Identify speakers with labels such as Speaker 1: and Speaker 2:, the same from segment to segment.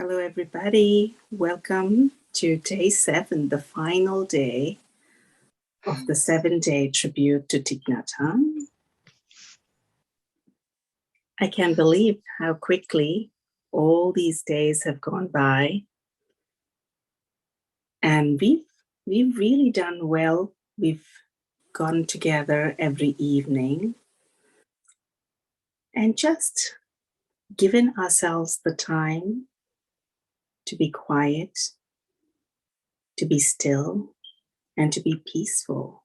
Speaker 1: Hello, everybody. Welcome to day 7, the final day of the 7-day tribute to Thich Nhat Hanh. I can't believe how quickly all these days have gone by. And we've really done well. We've gotten together every evening and just given ourselves the time to be quiet, to be still, and to be peaceful.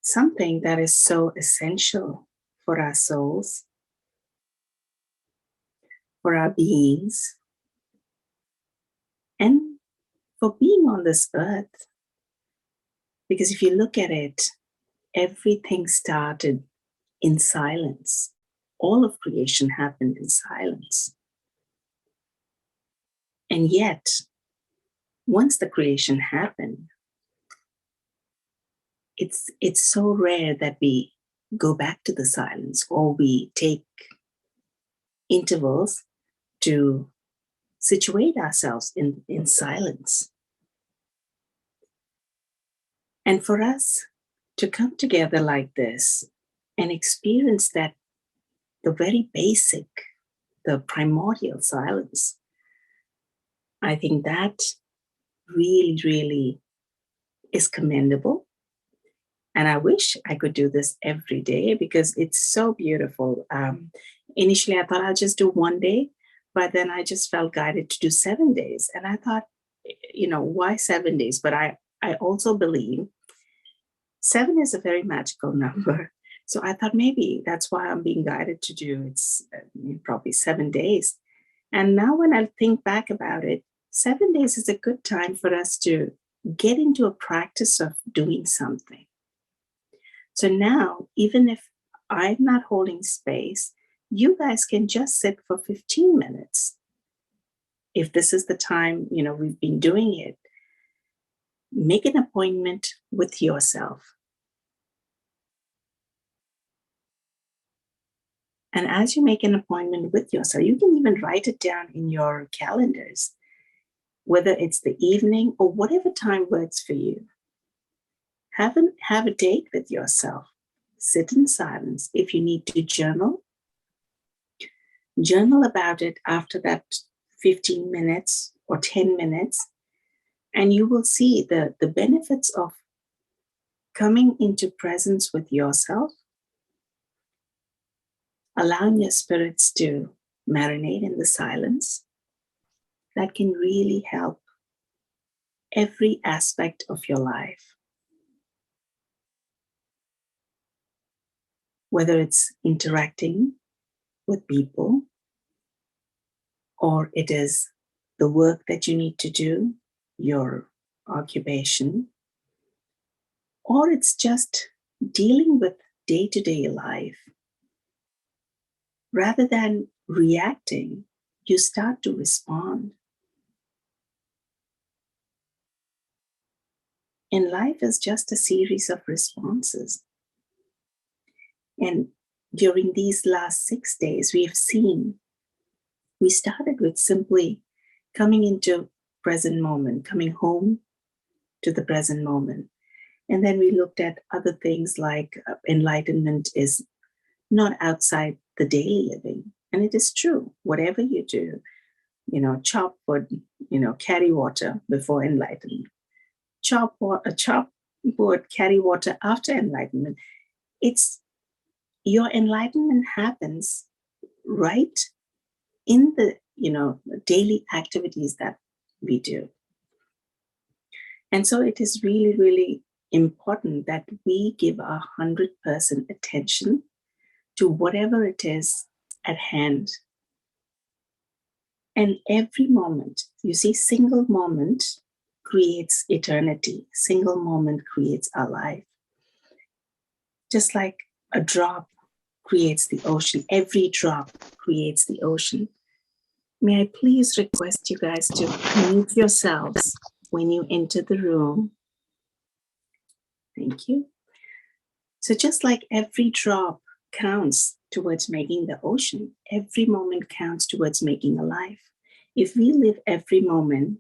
Speaker 1: Something that is so essential for our souls, for our beings, and for being on this earth. Because if you look at it, everything started in silence. All of creation happened in silence. And yet, once the creation happened, it's so rare that we go back to the silence or we take intervals to situate ourselves in silence. And for us to come together like this and experience that, the very basic, the primordial silence, I think that really, really is commendable. And I wish I could do this every day because it's so beautiful. Initially, I thought I'll just do one day, but then I just felt guided to do 7 days. And I thought, why 7 days? But I also believe 7 is a very magical number. So I thought maybe that's why I'm being guided to do it's probably 7 days. And now when I think back about it, 7 days is a good time for us to get into a practice of doing something. So now, even if I'm not holding space, you guys can just sit for 15 minutes. If this is the time, we've been doing it, make an appointment with yourself. And as you make an appointment with yourself, you can even write it down in your calendars, whether it's the evening or whatever time works for you. Have a date with yourself. Sit in silence. If you need to journal about it after that 15 minutes or 10 minutes, and you will see the benefits of coming into presence with yourself, allowing your spirits to marinate in the silence. That can really help every aspect of your life. Whether it's interacting with people, or it is the work that you need to do, your occupation, or it's just dealing with day-to-day life. Rather than reacting, you start to respond. And life is just a series of responses. And during these last 6 days, we started with simply coming into present moment, coming home to the present moment. And then we looked at other things like enlightenment is not outside the daily living. And it is true, whatever you do, chop wood, carry water before enlightenment. Chop wood, carry water after enlightenment. Your enlightenment happens right in the daily activities that we do. And so it is really, really important that we give 100% attention to whatever it is at hand. And every moment, you see, single moment creates eternity. Single moment creates our life. Just like a drop creates the ocean. Every drop creates the ocean. May I please request you guys to mute yourselves when you enter the room? Thank you. So just like every drop counts towards making the ocean. Every moment counts towards making a life. If we live every moment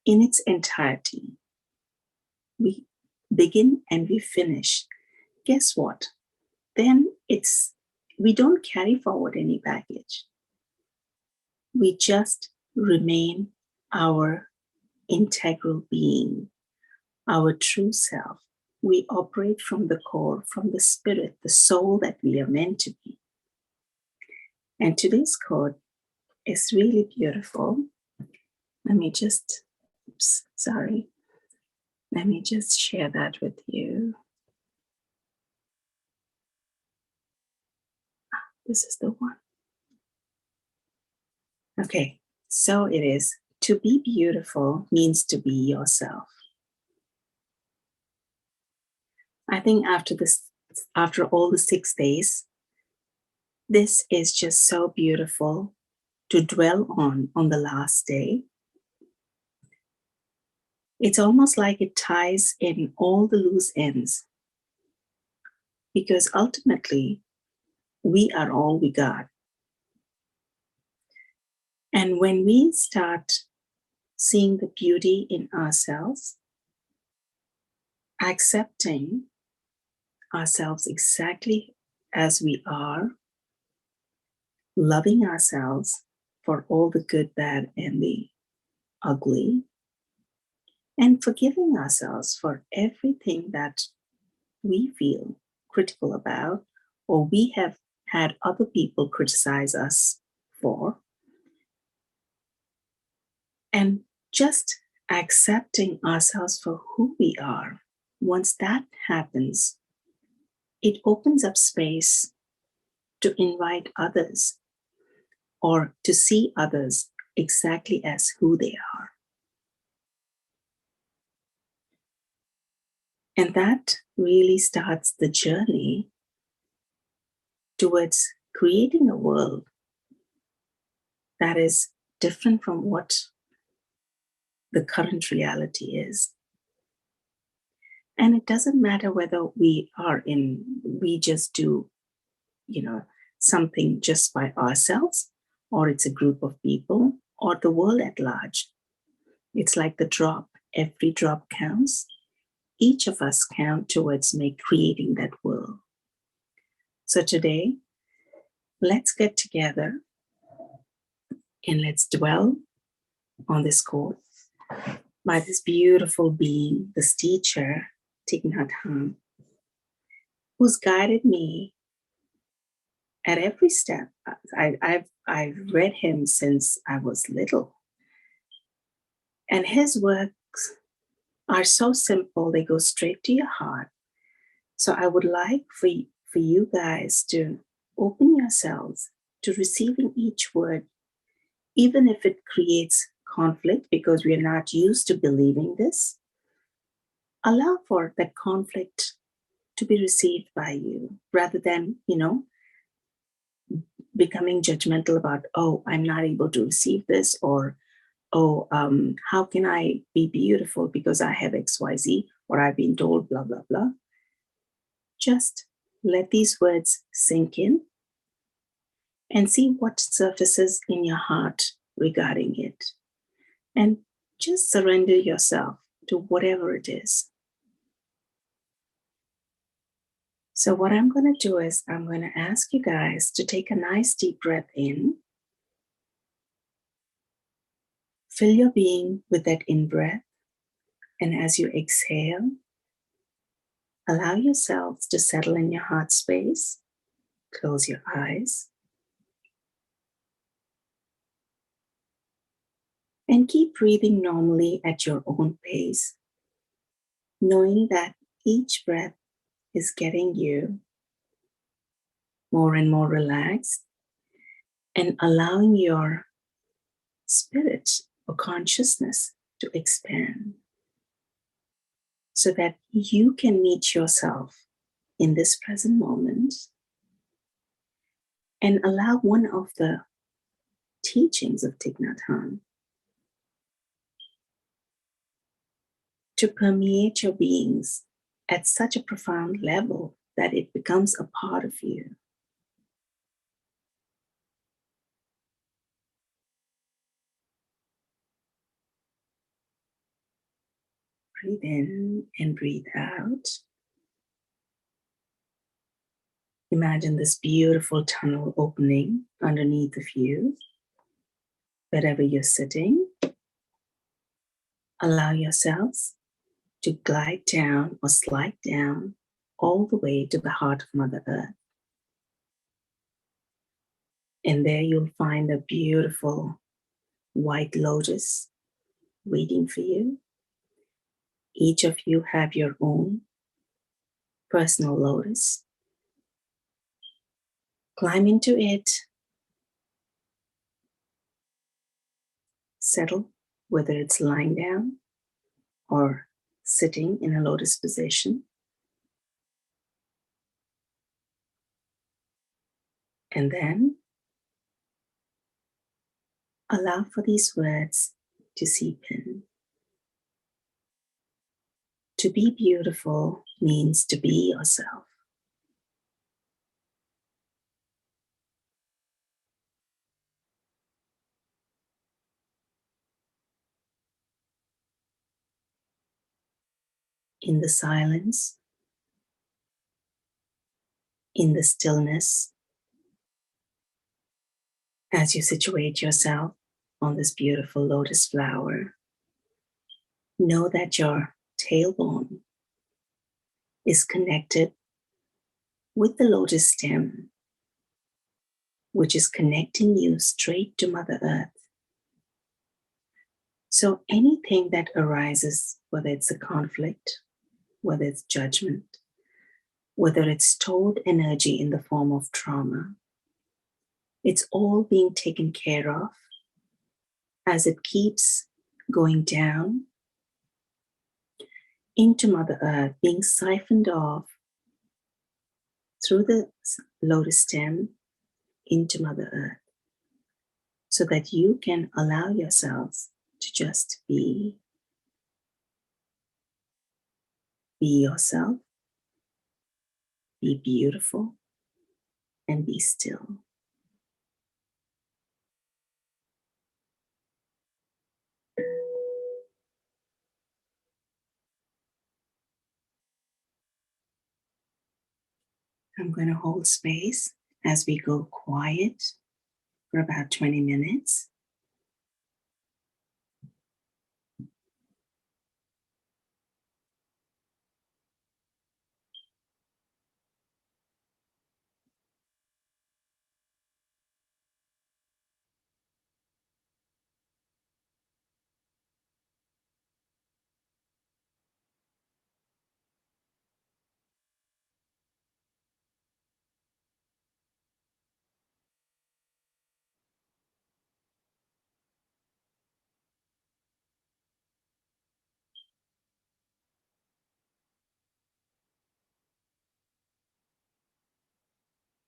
Speaker 1: in its entirety, we begin and we finish, guess what? Then we don't carry forward any baggage. We just remain our integral being, our true self. We operate from the core, from the spirit, the soul that we are meant to be. And today's quote is really beautiful. Let me just share that with you. This is the one. Okay, so it is. To be beautiful means to be yourself. I think after all the 6 days, this is just so beautiful to dwell on the last day. It's almost like it ties in all the loose ends, because ultimately we are all we got. And when we start seeing the beauty in ourselves, accepting ourselves exactly as we are, loving ourselves for all the good, bad, and the ugly, and forgiving ourselves for everything that we feel critical about, or we have had other people criticize us for, and just accepting ourselves for who we are. Once that happens, it opens up space to invite others or to see others exactly as who they are. And that really starts the journey towards creating a world that is different from what the current reality is. And it doesn't matter whether we just do, something just by ourselves, or it's a group of people, or the world at large. It's like the drop. Every drop counts. Each of us count towards creating that world. So today, let's get together and let's dwell on this quote by this beautiful being, this teacher, Thich Nhat Hanh, who's guided me at every step. I've read him since I was little. And his works are so simple, they go straight to your heart. So I would like for you guys to open yourselves to receiving each word, even if it creates conflict because we are not used to believing this. Allow for that conflict to be received by you rather than, becoming judgmental about, oh, I'm not able to receive this, or, oh, how can I be beautiful because I have XYZ, or I've been told blah, blah, blah. Just let these words sink in and see what surfaces in your heart regarding it. And just surrender yourself to whatever it is. So what I'm going to do is I'm going to ask you guys to take a nice deep breath in. Fill your being with that in-breath. And as you exhale, allow yourselves to settle in your heart space. Close your eyes. And keep breathing normally at your own pace, knowing that each breath is getting you more and more relaxed and allowing your spirit or consciousness to expand so that you can meet yourself in this present moment and allow one of the teachings of Thich Nhat Hanh to permeate your beings at such a profound level that it becomes a part of you. Breathe in and breathe out. Imagine this beautiful tunnel opening underneath of you. Wherever you're sitting, allow yourselves to glide down or slide down all the way to the heart of Mother Earth. And there you'll find a beautiful white lotus waiting for you. Each of you have your own personal lotus. Climb into it. Settle, whether it's lying down or sitting in a lotus position. And then allow for these words to seep in. To be beautiful means to be yourself. In the silence, in the stillness, as you situate yourself on this beautiful lotus flower, know that your tailbone is connected with the lotus stem, which is connecting you straight to Mother Earth. So anything that arises, whether it's a conflict, whether it's judgment, whether it's stored energy in the form of trauma, it's all being taken care of as it keeps going down into Mother Earth, being siphoned off through the lotus stem into Mother Earth, so that you can allow yourselves to just be yourself, be beautiful, and be still. I'm going to hold space as we go quiet for about 20 minutes.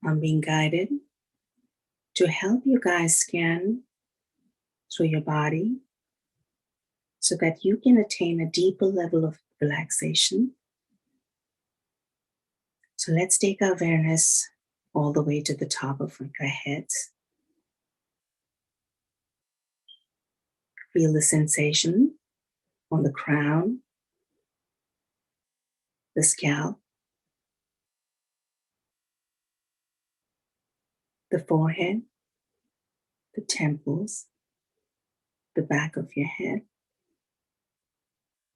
Speaker 1: I'm being guided to help you guys scan through your body so that you can attain a deeper level of relaxation. So let's take our awareness all the way to the top of our heads. Feel the sensation on the crown, the scalp, the forehead, the temples, the back of your head,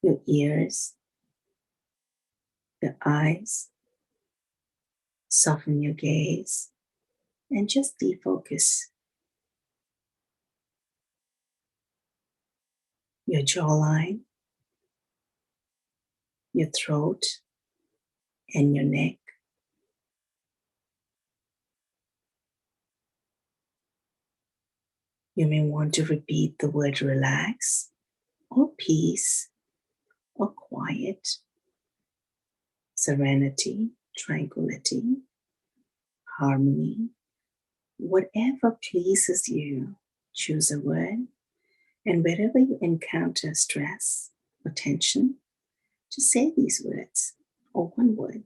Speaker 1: your ears, your eyes. Soften your gaze and just defocus. Your jawline, your throat, and your neck. You may want to repeat the word relax, or peace, or quiet, serenity, tranquility, harmony. Whatever pleases you, choose a word. And wherever you encounter stress or tension, just say these words or one word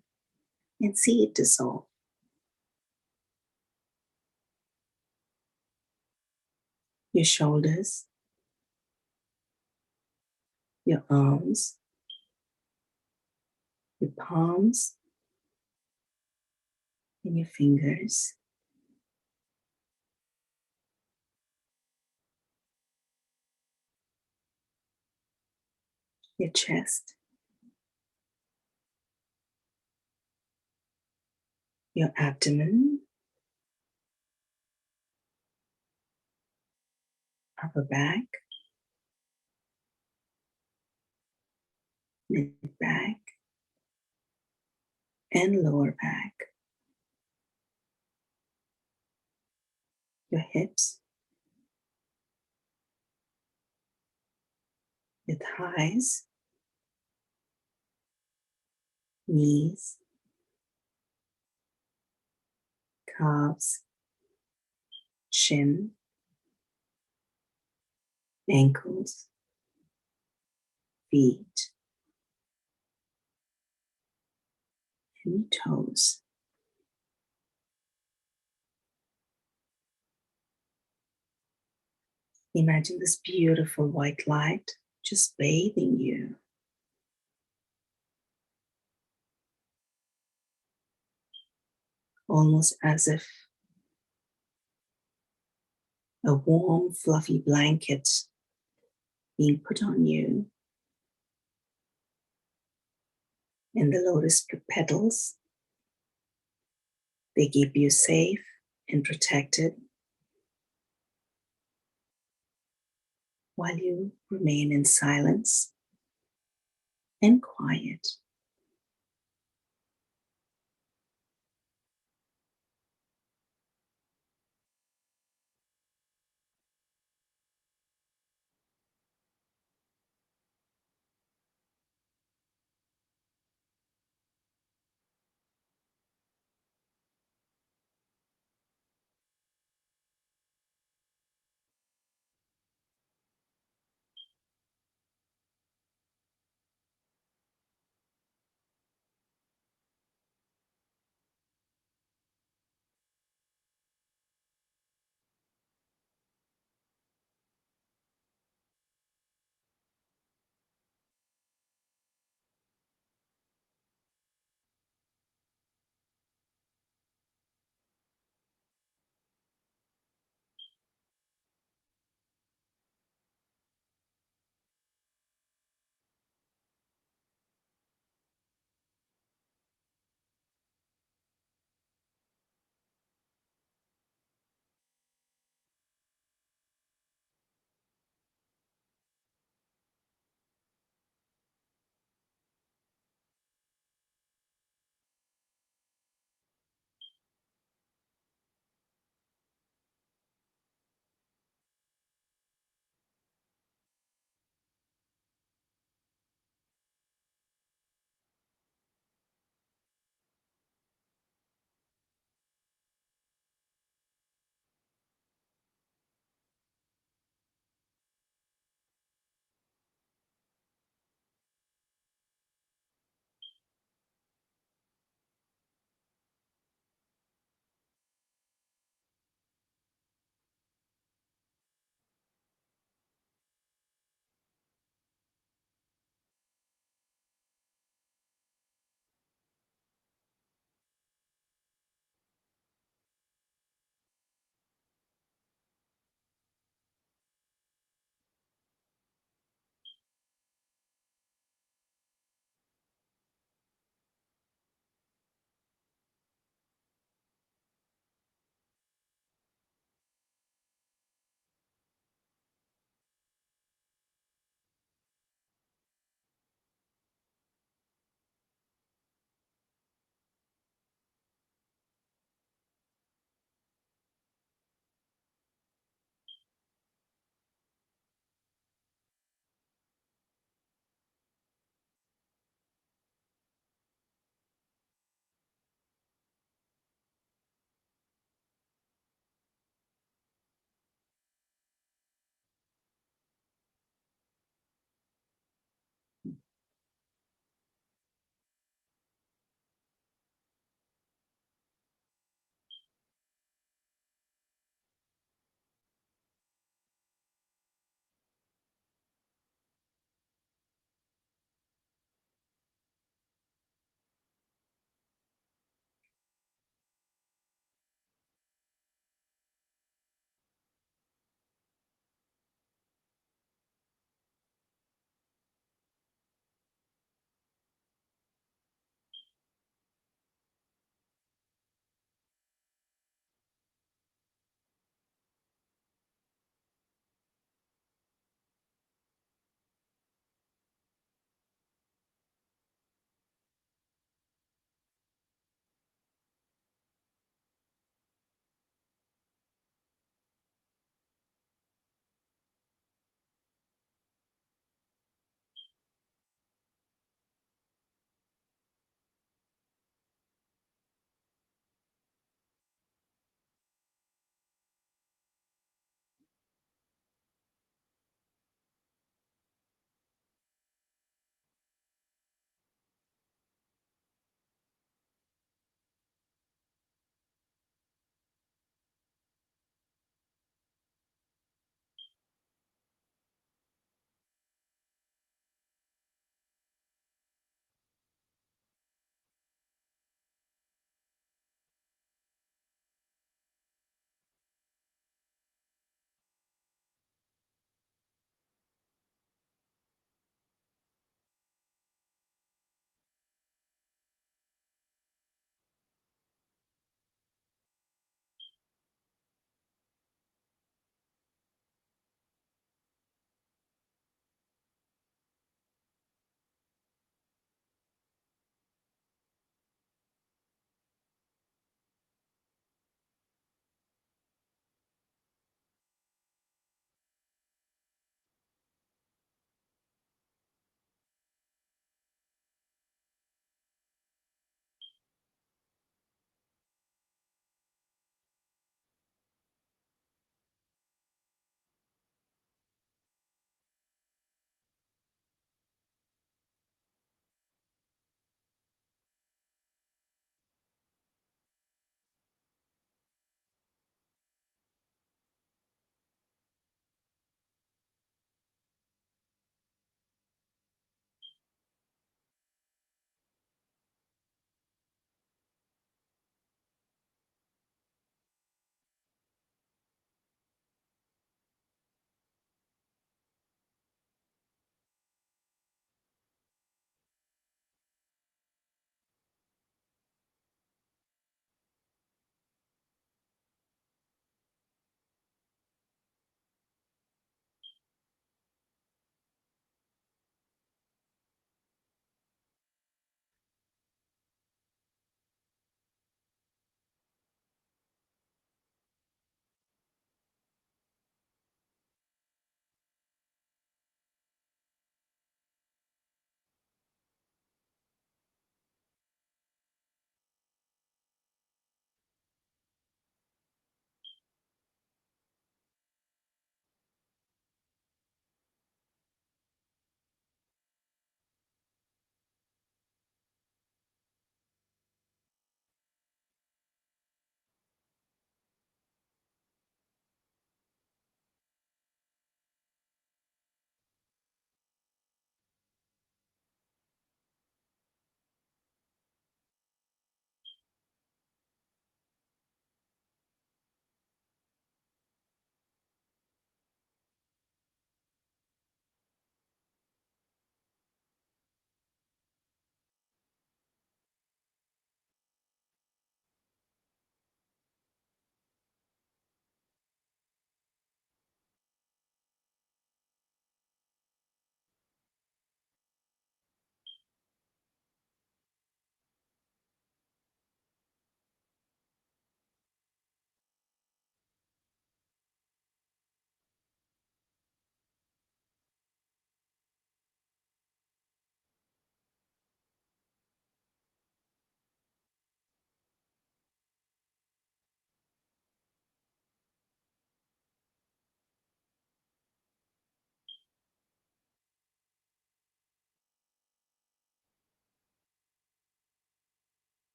Speaker 1: and see it dissolve. Your shoulders, your arms, your palms and your fingers, your chest, your abdomen, upper back, mid back, and lower back, your hips, your thighs, knees, calves, shin, ankles, feet, and your toes. Imagine this beautiful white light just bathing you, almost as if a warm, fluffy blanket being put on you. And the lotus petals, they keep you safe and protected while you remain in silence and quiet.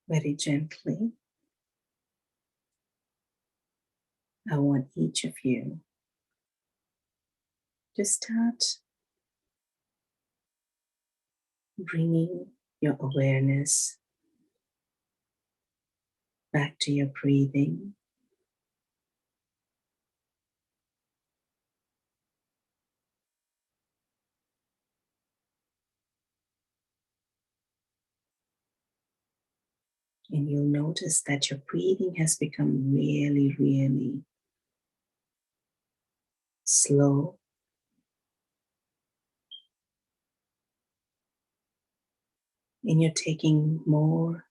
Speaker 1: Very gently, I want each of you to start bringing your awareness back to your breathing. And you'll notice that your breathing has become really, really slow. And you're taking more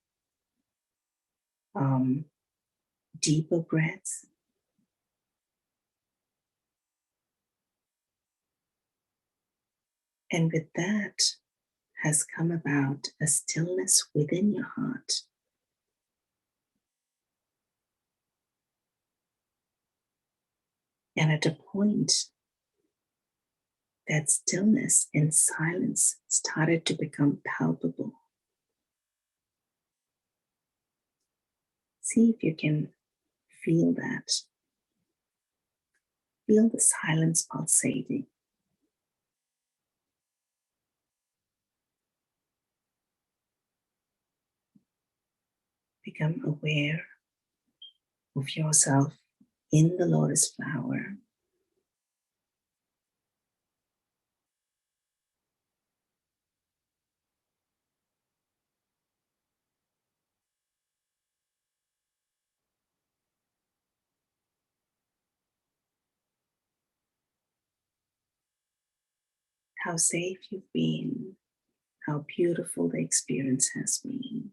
Speaker 1: um, deeper breaths. And with that has come about a stillness within your heart. And at a point, that stillness and silence started to become palpable. See if you can feel that. Feel the silence pulsating. Become aware of yourself in the lotus flower. How safe you've been, how beautiful the experience has been.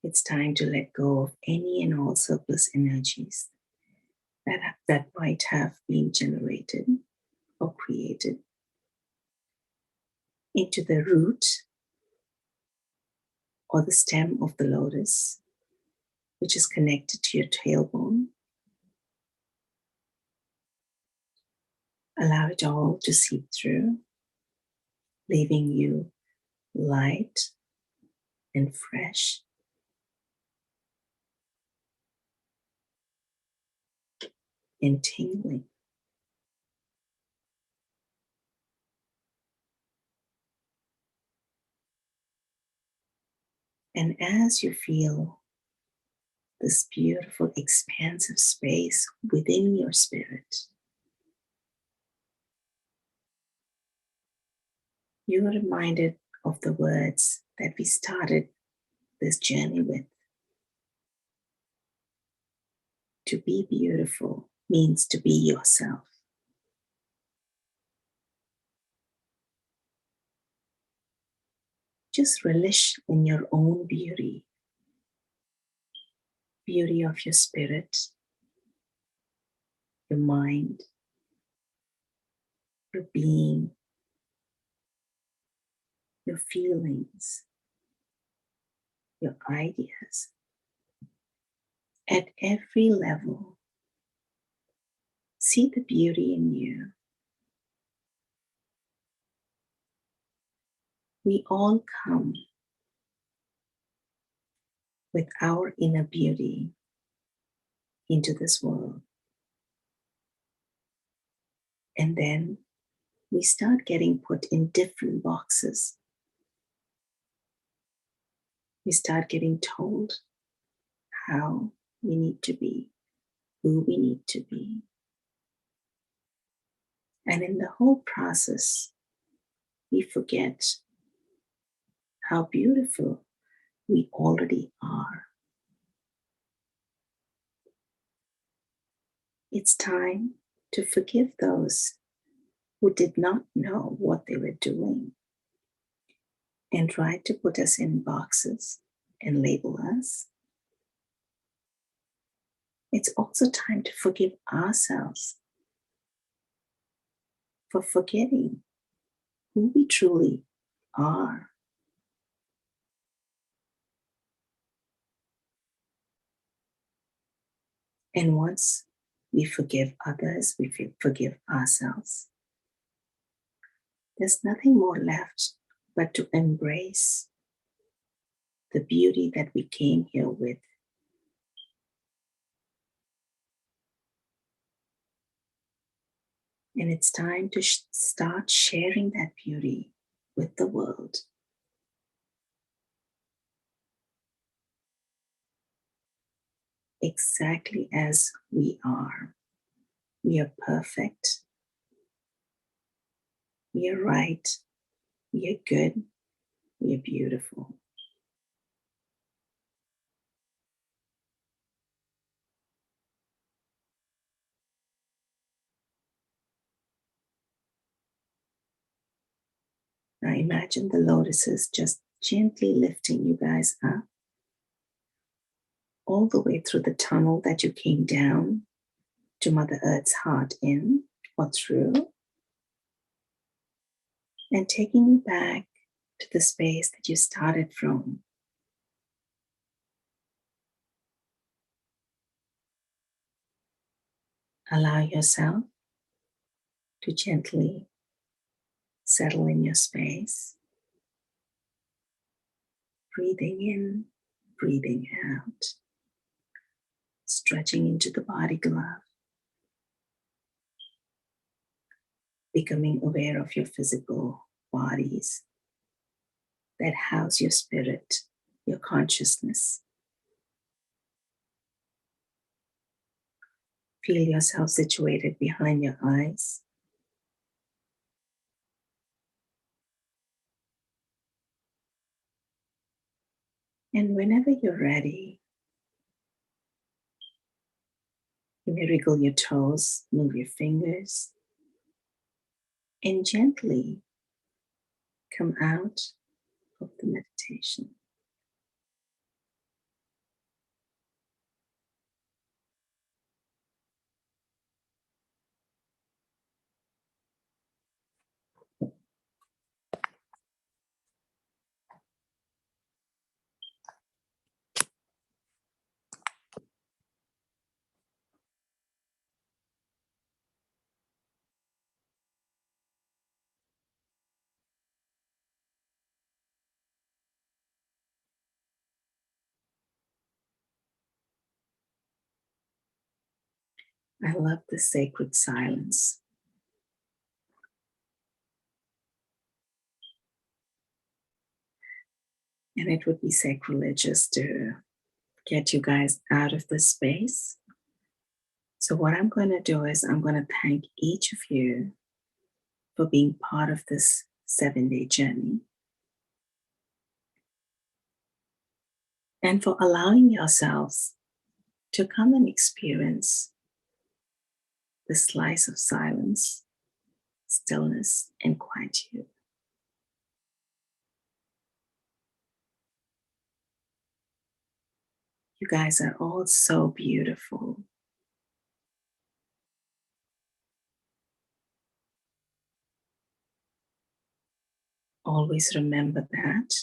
Speaker 1: It's time to let go of any and all surplus energies that might have been generated or created into the root or the stem of the lotus, which is connected to your tailbone. Allow it all to seep through, leaving you light and fresh and tingling. And as you feel this beautiful, expansive space within your spirit, you are reminded of the words that we started this journey with. To be beautiful means to be yourself. Just relish in your own beauty, beauty of your spirit, your mind, your being, your feelings, your ideas. At every level, see the beauty in you. We all come with our inner beauty into this world. And then we start getting put in different boxes. We start getting told how we need to be, who we need to be. And in the whole process, we forget how beautiful we already are. It's time to forgive those who did not know what they were doing and tried to put us in boxes and label us. It's also time to forgive ourselves for forgetting who we truly are. And once we forgive others, we forgive ourselves. There's nothing more left but to embrace the beauty that we came here with. And it's time to start sharing that beauty with the world. Exactly as we are. We are perfect. We are right. We are good. We are beautiful. Now imagine the lotuses just gently lifting you guys up all the way through the tunnel that you came down to Mother Earth's heart in or through, and taking you back to the space that you started from. Allow yourself to gently settle in your space, breathing in, breathing out, stretching into the body glove, becoming aware of your physical bodies that house your spirit, your consciousness. Feel yourself situated behind your eyes. And whenever you're ready, you may wriggle your toes, move your fingers, and gently come out of the meditation. I love the sacred silence. And it would be sacrilegious to get you guys out of this space. So, what I'm going to do is, I'm going to thank each of you for being part of this 7-day journey and for allowing yourselves to come and experience the slice of silence, stillness, and quietude. You guys are all so beautiful. Always remember that.